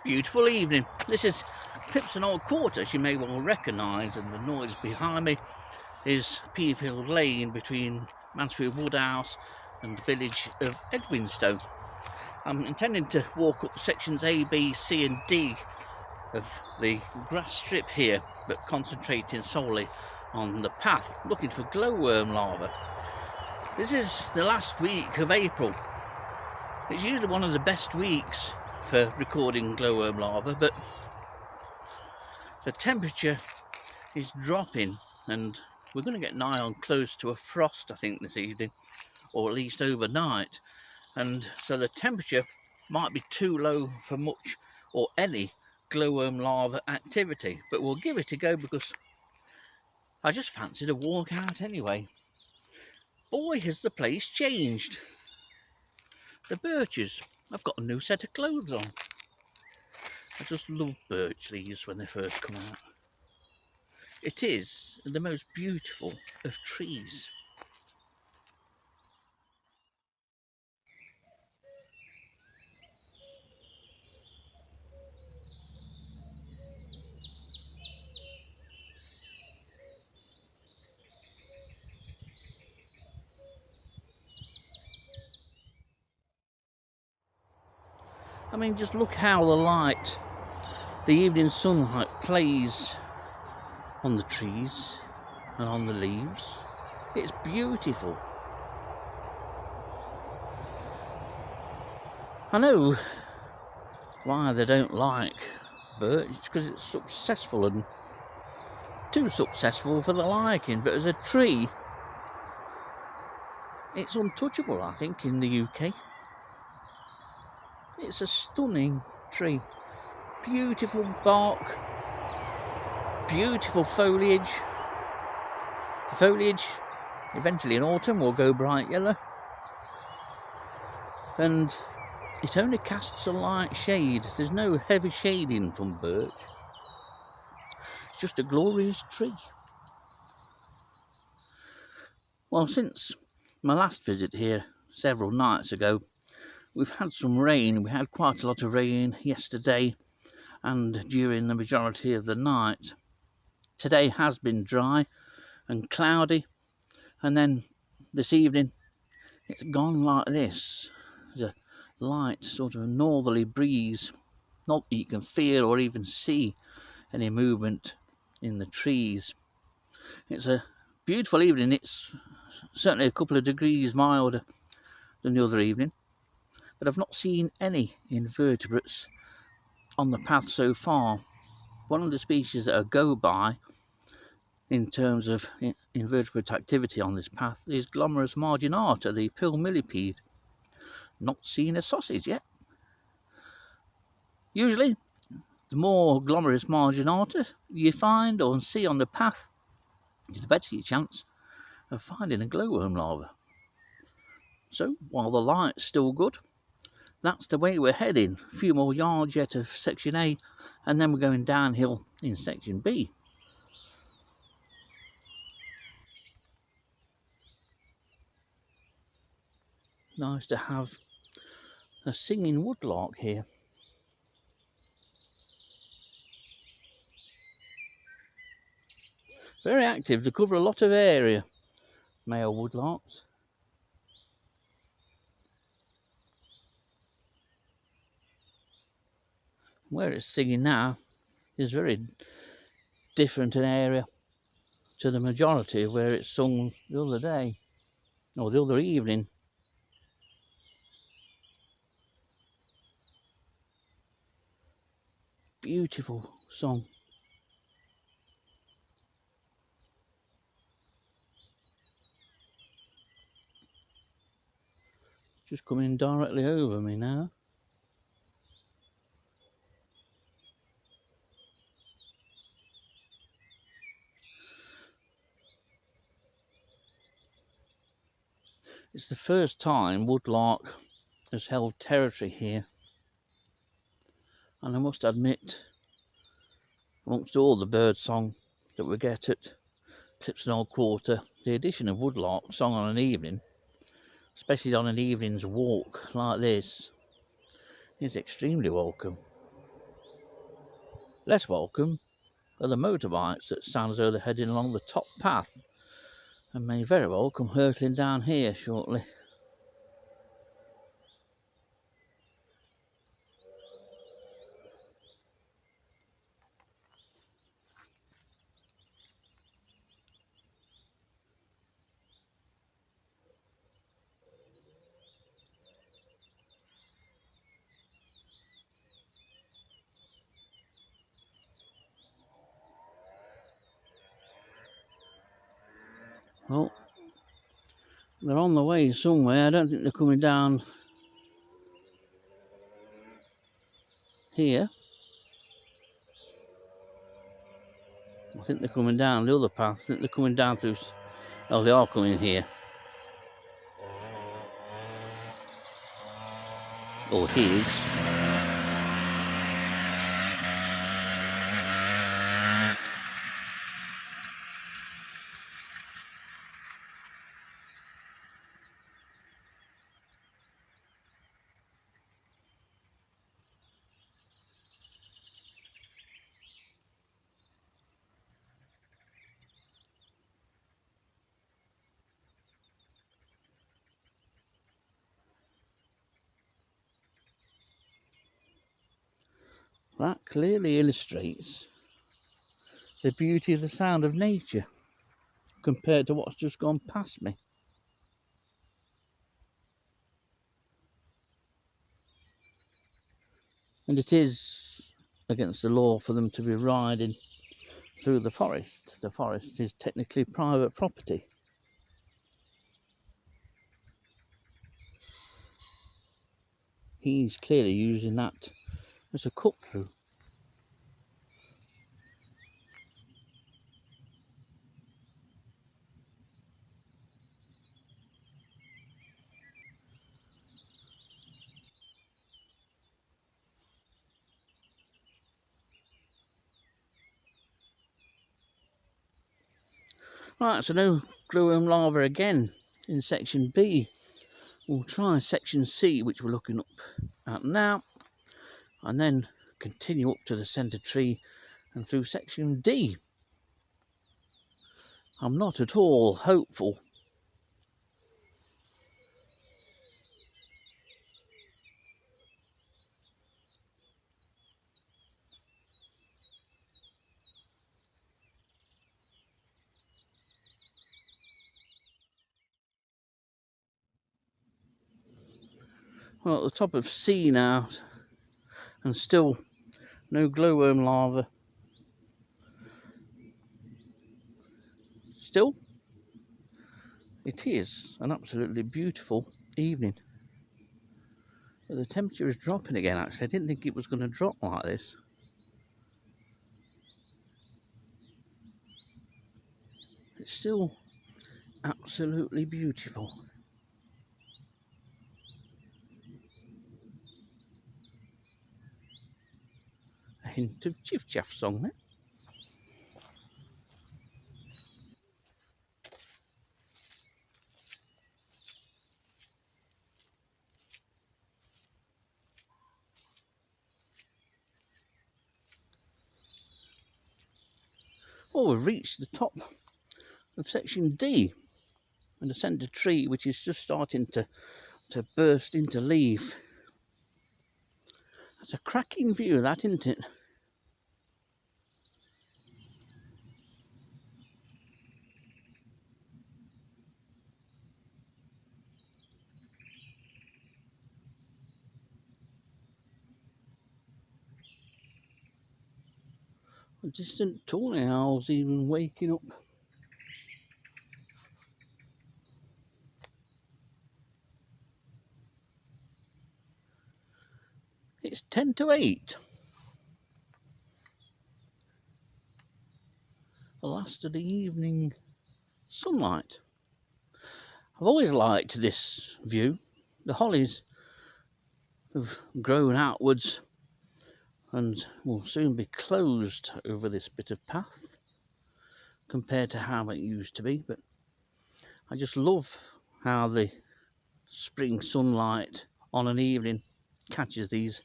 Beautiful evening. This is Clipston Old Quarter, as you may well recognise, and the noise behind me is Peafield Lane between Mansfield Woodhouse and the village of Edwinstone. I'm intending to walk up sections A, B, C and D of the grass strip here, but concentrating solely on the path, looking for glowworm larvae. This is the last week of April. It's usually one of the best weeks for recording glowworm larvae, but the temperature is dropping and we're going to get nigh on close to a frost, I think, this evening, or at least overnight, and so the temperature might be too low for much or any glowworm larva activity, but we'll give it a go because I just fancied a walk out anyway. Boy, has the place changed. The birches, I've got a new set of clothes on. I just love birch leaves when they first come out. It is the most beautiful of trees. I mean, just look how the evening sunlight plays on the trees and on the leaves. It's beautiful. I know why they don't like birch. It's because it's successful and too successful for the liking, but as a tree it's untouchable, I think, in the UK. It's a stunning tree. Beautiful bark, beautiful foliage. The foliage eventually in autumn will go bright yellow, and it only casts a light shade. There's no heavy shading from birch. It's just a glorious tree. Well, since my last visit here several nights ago, we've had some rain. We had quite a lot of rain yesterday and during the majority of the night. Today has been dry and cloudy, and then this evening it's gone like this. There's a light sort of northerly breeze, not that you can feel or even see any movement in the trees. It's a beautiful evening. It's certainly a couple of degrees milder than the other evening, but I've not seen any invertebrates on the path so far. One of the species that I go by in terms of invertebrate activity on this path is Glomerus marginata, the pill millipede. Not seen a sausage yet. Usually the more Glomerus marginata you find or see on the path, the better your chance of finding a glowworm larva. So while the light's still good, that's the way we're heading. A few more yards yet of section A, and then we're going downhill in section B. Nice to have a singing woodlark here. Very active. They cover a lot of area, male woodlarks. Where it's singing now is very different an area to the majority of where it's sung the other day or the other evening. Beautiful song. Just coming directly over me now. It's the first time woodlark has held territory here, and I must admit, amongst all the birdsong that we get at Clipston Old Quarter, the addition of woodlark song on an evening, especially on an evening's walk like this, is extremely welcome. Less welcome are the motorbikes that sound as though they're heading along the top path and may very well come hurtling down here shortly. Well, they're on the way somewhere. I don't think they're coming down here. I think they're coming down the other path. I think they're coming down through... Oh, they are coming here. Or his. That clearly illustrates the beauty of the sound of nature compared to what's just gone past me. And it is against the law for them to be riding through the forest. The forest is technically private property. He's clearly using that as a cut through. Right, so no glowworm larva again in section B. We'll try section C, which we're looking up at now, and then continue up to the centre tree and through section D. I'm not at all hopeful. Well, at the top of C now, and still no glowworm larva. Still, it is an absolutely beautiful evening. But the temperature is dropping again, actually. I didn't think it was going to drop like this. It's still absolutely beautiful. A hint of chiff-chaff song there. Oh, we've reached the top of section D and the centre tree, which is just starting to burst into leaf. That's a cracking view, that, isn't it? A distant tawny owl's even waking up. It's 10 to 8. The last of the evening sunlight. I've always liked this view. The hollies have grown outwards and will soon be closed over this bit of path compared to how it used to be, but I just love how the spring sunlight on an evening catches these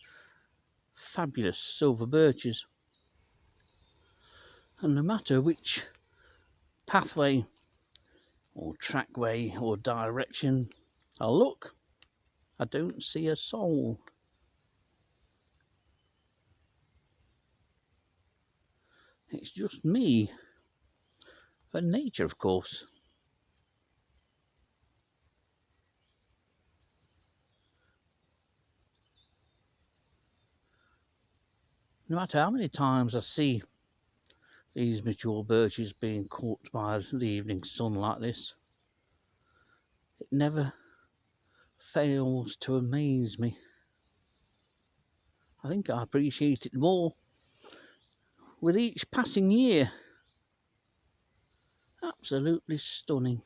fabulous silver birches. And no matter which pathway or trackway or direction I look, I don't see a soul. It's just me and nature, of course. No matter how many times I see these mature birches being caught by the evening sun like this, it never fails to amaze me. I think I appreciate it more with each passing year. Absolutely stunning.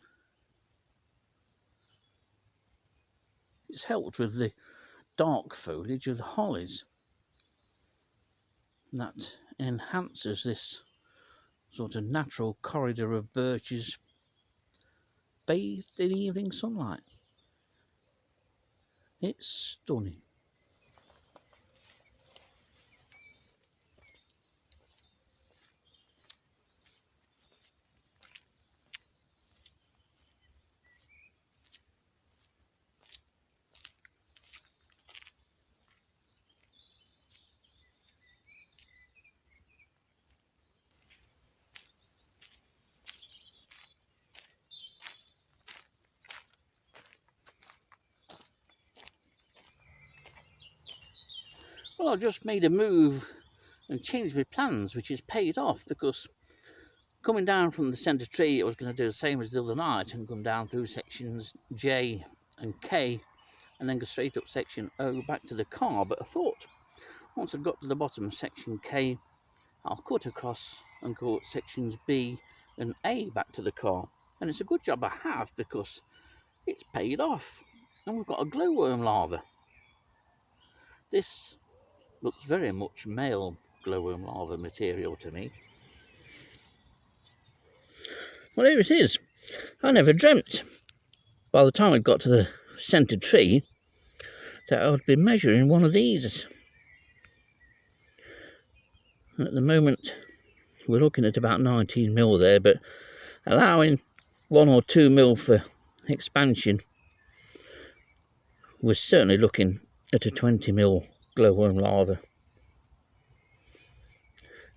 It's helped with the dark foliage of the hollies. That enhances this sort of natural corridor of birches bathed in evening sunlight. It's stunning. Well, I've just made a move and changed my plans, which has paid off, because coming down from the centre tree, I was going to do the same as the other night and come down through sections J and K and then go straight up section O back to the car. But I thought once I'd got to the bottom of section K, I'll cut across and go up sections B and A back to the car. And it's a good job I have, because it's paid off and we've got a glowworm larva. This looks very much male glowworm larva material to me. Well, here it is. I never dreamt by the time I got to the centre tree that I would be measuring one of these. At the moment we're looking at about 19 mil there, but allowing 1 or 2 mil for expansion, we're certainly looking at a 20 mil glowworm larva.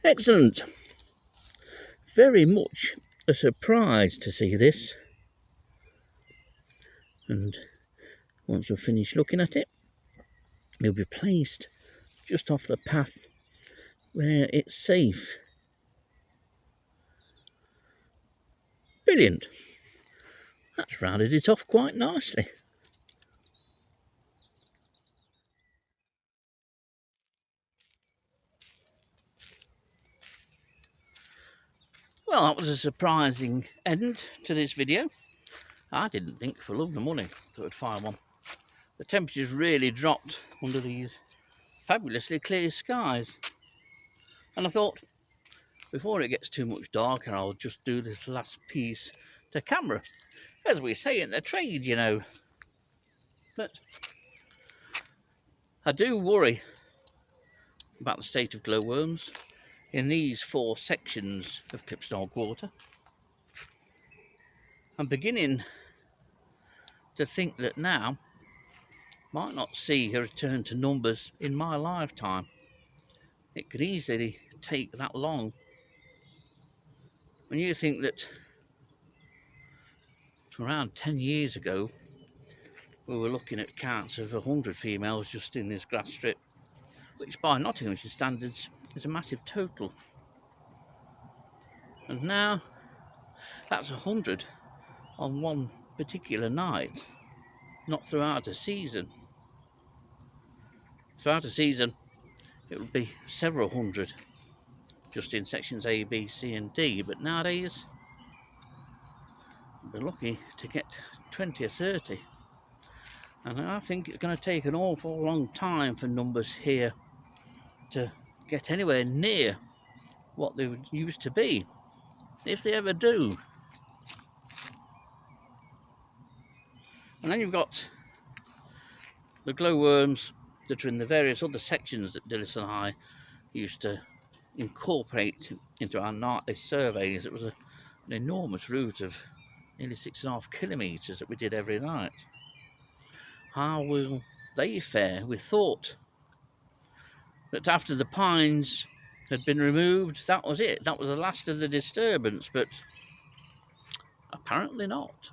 Excellent. Very much a surprise to see this. And once we've finished looking at it, it'll be placed just off the path where it's safe. Brilliant. That's rounded it off quite nicely. Well, that was a surprising end to this video. I didn't think for love nor money that I'd find one. The temperature's really dropped under these fabulously clear skies. And I thought, before it gets too much darker, I'll just do this last piece to camera. As we say in the trade, you know. But I do worry about the state of glowworms in these 4 sections of Clipsnell Quarter. I'm beginning to think that now might not see a return to numbers in my lifetime. It could easily take that long. When you think that around 10 years ago we were looking at counts of 100 females just in this grass strip, which by Nottinghamshire standards is a massive total. And now that's 100 on one particular night, not throughout a season. Throughout a season it would be several hundred just in sections A, B, C and D, but nowadays we're lucky to get 20 or 30. And I think it's going to take an awful long time for numbers here to get anywhere near what they used to be, if they ever do. And then you've got the glowworms that are in the various other sections that Dilys and I used to incorporate into our nightly surveys. It was an enormous route of nearly 6.5 kilometres that we did every night. How will they fare? We thought that after the pines had been removed, that was it. That was the last of the disturbance, but apparently not.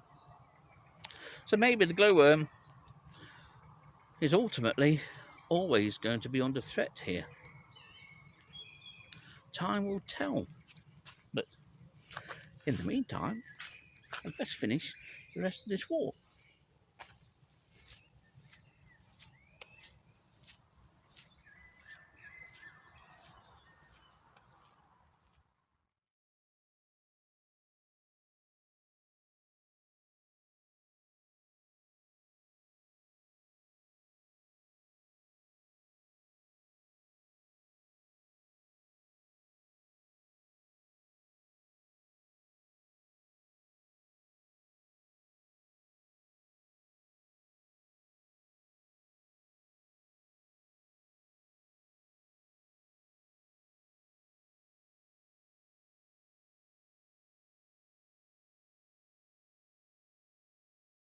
So maybe the glowworm is ultimately always going to be under threat here. Time will tell. But in the meantime, I'd best finish the rest of this walk.